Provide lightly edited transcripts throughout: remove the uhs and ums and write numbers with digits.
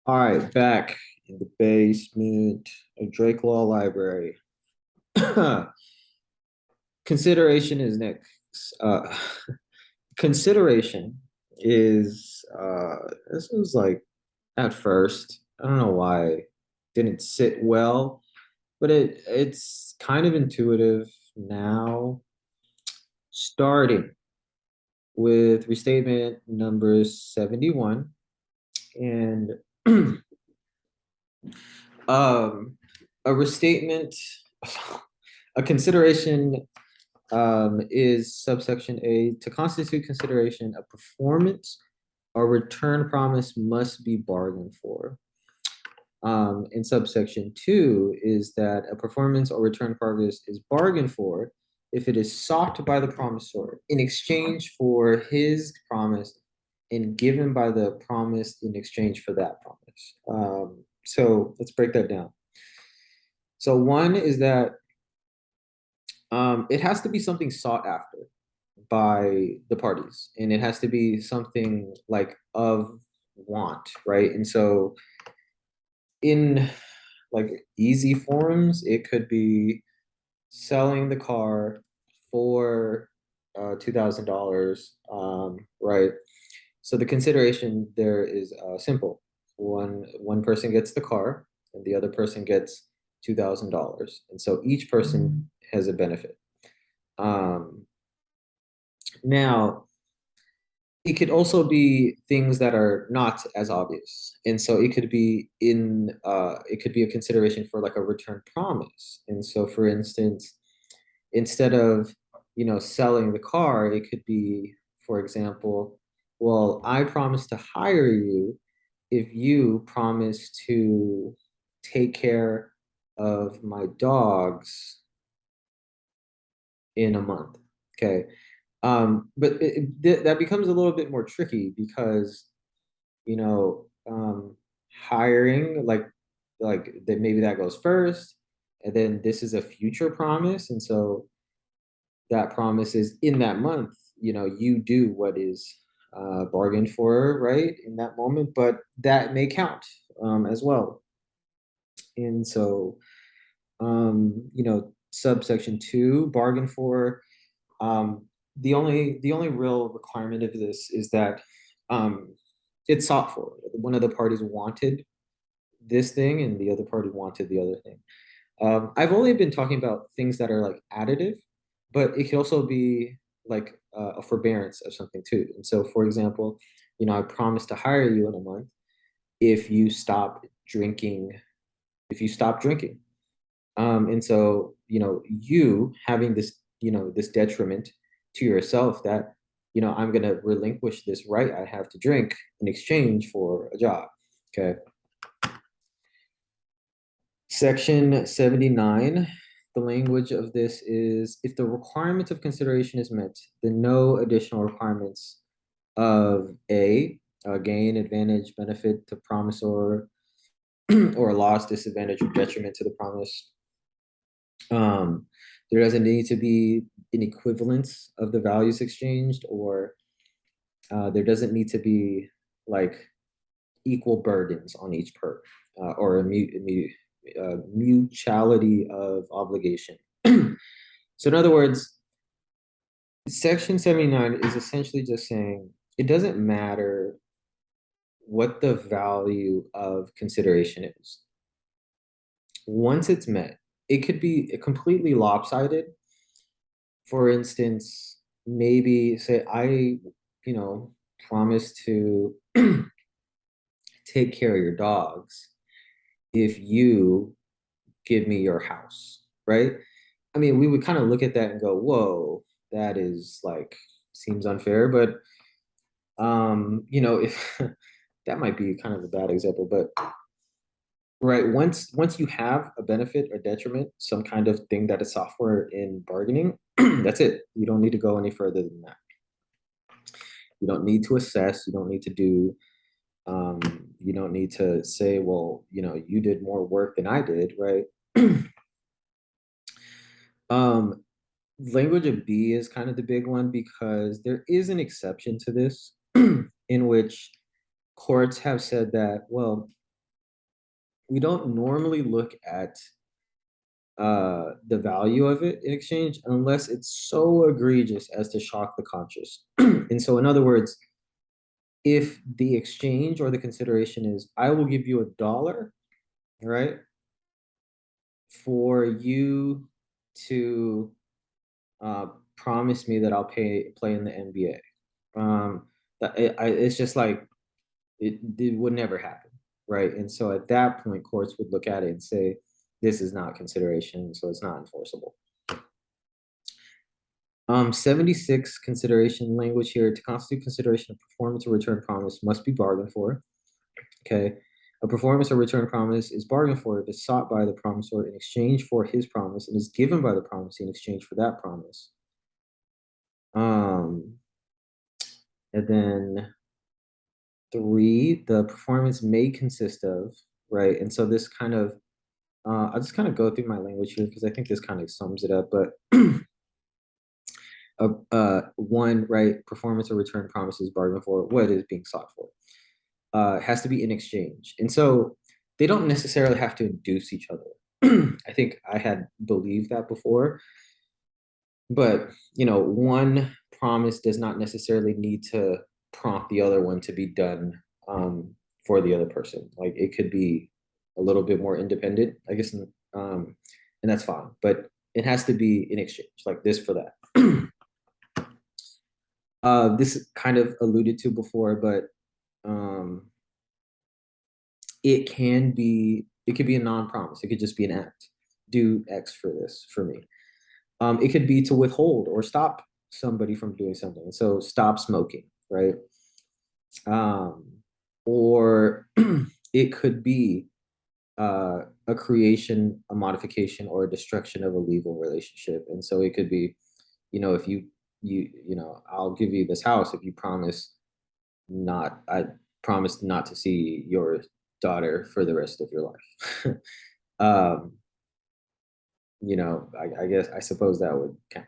All right, back in the basement of Drake Law Library. Consideration is next. Consideration is this was like at first. I don't know why it didn't sit well, but it's kind of intuitive now. Starting with restatement number 71 and um a restatement a consideration is subsection A to constitute consideration a performance or return promise must be bargained for. In subsection 2 is that a performance or return promise is bargained for if it is sought by the promisor in exchange for his promise and given by the promise in exchange for that promise. So let's break that down. So one is that it has to be something sought after by the parties, and it has to be something like of want, right? And so in like easy forms, it could be selling the car for $2,000, right? So the consideration there is simple. One person gets the car, and the other person gets $2,000, and so each person has a benefit. Um, Now, it could also be things that are not as obvious. And so it could be a consideration for like a return promise. And so for instance, instead of, selling the car, it could be, for example, well, I promise to hire you if you promise to take care of my dogs in a month. Okay. But that becomes a little bit more tricky because, you know, hiring like that maybe that goes first, and then this is a future promise, and so that promise is in that month. You do what is bargained for, right, in that moment, but that may count as well. And so, subsection two, bargain for. The only real requirement of this is that um, it's sought for. One of the parties wanted this thing, and the other party wanted the other thing. I've only been talking about things that are like additive, but it can also be like a forbearance of something too. And so, for example, I promise to hire you in a month if you stop drinking. If you stop drinking, and so, you having this detriment to yourself that, I'm going to relinquish this right I have to drink in exchange for a job. Okay. Section 79, the language of this is if the requirement of consideration is met, then no additional requirements of a gain, advantage, benefit to promisor, or loss, disadvantage, or detriment to the promise. There doesn't need to be an equivalence of the values exchanged, or there doesn't need to be like equal burdens on each per or a mutuality of obligation. So in other words, Section 79 is essentially just saying it doesn't matter what the value of consideration is. Once it's met, it could be completely lopsided. For instance, maybe say I, promise to take care of your dogs if you give me your house, right? I mean, we would kind of look at that and go, whoa, that is like seems unfair, but if that might be kind of a bad example, but right, once you have a benefit or detriment, some kind of thing that is software in bargaining, that's it. You don't need to go any further than that. You don't need to assess, you don't need to do um, you don't need to say, well, you did more work than I did, right? um, Language of B is kind of the big one because there is an exception to this in which courts have said that, well, we don't normally look at the value of it in exchange unless it's so egregious as to shock the conscious. And so, in other words, if the exchange or the consideration is, I will give you $1, right, for you to promise me that I'll play in the NBA. It's just like it would never happen, right? And so at that point, courts would look at it and say, this is not consideration, so it's not enforceable. 76 consideration language here. To constitute consideration, a performance or return promise must be bargained for. Okay. A performance or return promise is bargained for if it's sought by the promisor in exchange for his promise and is given by the promisee in exchange for that promise. And then 3, the performance may consist of, right? And so this kind of, I'll just kind of go through my language here because I think this kind of sums it up. But 1, right, performance or return promises bargained for, what is being sought for. Has to be in exchange. And so they don't necessarily have to induce each other. I think I had believed that before. But, one promise does not necessarily need to prompt the other one to be done for the other person. Like it could be a little bit more independent, I guess, and that's fine. But it has to be in exchange, like this for that. This kind of alluded to before, but it could be a non-promise. It could just be an act. Do X for this for me. It could be to withhold or stop somebody from doing something. So stop smoking, right? Or it could be a creation, a modification, or a destruction of a legal relationship. And so it could be, if I'll give you this house if you I promise not to see your daughter for the rest of your life. I suppose that would count.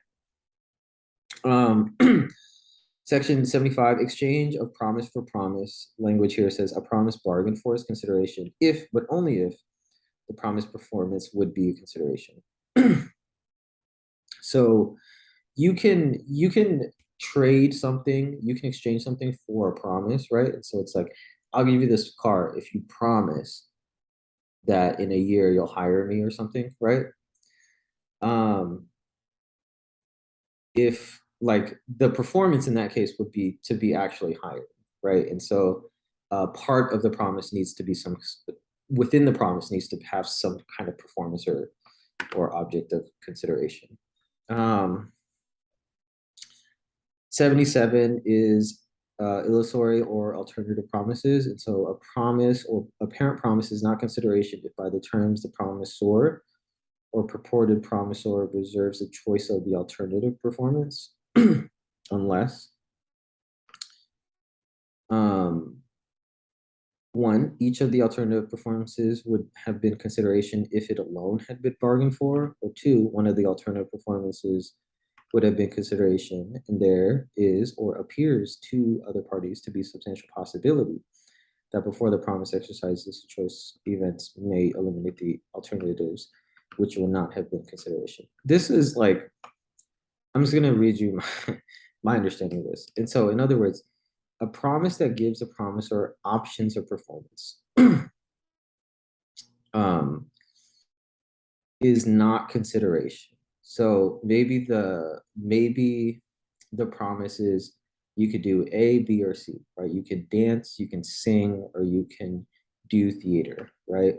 Section 75, exchange of promise for promise. Language here says a promise bargained for is consideration if, but only if, the promise performance would be a consideration. So you can trade something, you can exchange something for a promise, right? And so it's like, I'll give you this car if you promise that in a year you'll hire me or something, right? If like the performance in that case would be to be actually hired, right? And so part of the promise needs to be within the promise needs to have some kind of performance or object of consideration. 77 is illusory or alternative promises. And so a promise or apparent promise is not consideration if by the terms the promisor or purported promisor reserves the choice of the alternative performance, unless 1, each of the alternative performances would have been consideration if it alone had been bargained for, or 2, one of the alternative performances would have been consideration, and there is or appears to other parties to be substantial possibility that before the promise exercises, the choice events may eliminate the alternatives, which will not have been consideration. This is like, I'm just going to read you my understanding of this. And so, in other words, a promise that gives a promisor options of performance is not consideration. So maybe the promise is you could do A, B, or C, right? You could dance, you can sing, or you can do theater, right?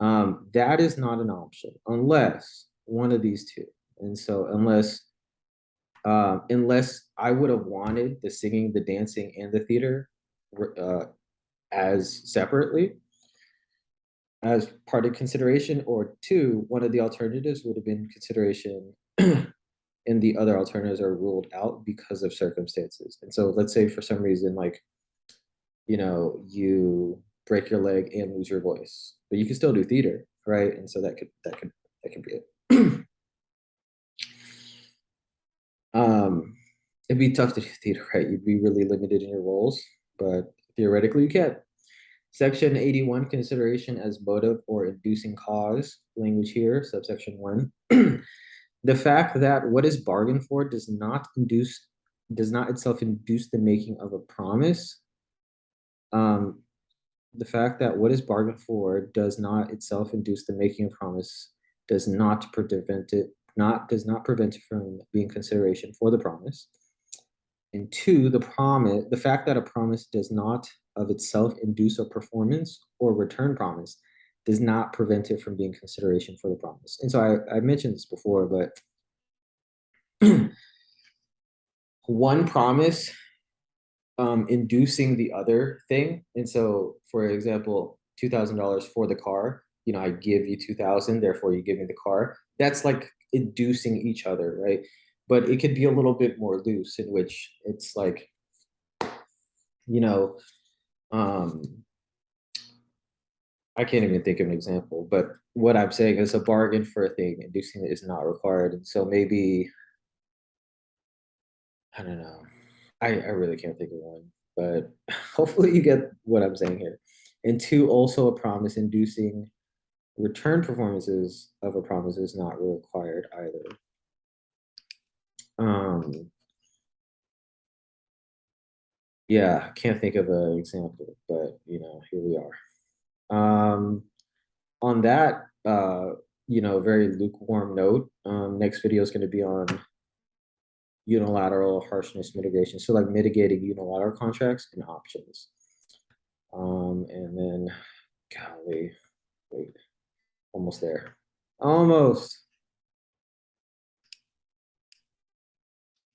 That is not an option unless one of these two. And so unless I would have wanted the singing, the dancing, and the theater as separately as part of consideration, or 2, one of the alternatives would have been consideration and the other alternatives are ruled out because of circumstances. And so let's say for some reason, like, you break your leg and lose your voice, but you can still do theater, right? And so that could be it. It'd be tough to do theater, right? You'd be really limited in your roles, but theoretically you can. Section 81, consideration as motive or inducing cause, language here, subsection 1. The fact that what is bargained for does not itself induce the making of a promise. The fact that what is bargained for does not itself induce the making of promise does not prevent it from being consideration for the promise. And 2, the fact that a promise does not of itself induce a performance or return promise does not prevent it from being consideration for the promise. And so I mentioned this before, but one promise inducing the other thing. And so, for example, $2,000 for the car, I give you 2,000, therefore you give me the car. That's like inducing each other, right? But it could be a little bit more loose, in which it's like, you know, um, I can't even think of an example, but what I'm saying is a bargain for a thing, inducing it is not required. And so maybe, I don't know. I really can't think of one, but hopefully you get what I'm saying here. And 2, also a promise inducing return performances of a promise is not required either. Yeah, can't think of an example, but here we are. On that very lukewarm note, next video is going to be on unilateral harshness mitigation. So like mitigating unilateral contracts and options. And then, golly, wait, almost there. Almost.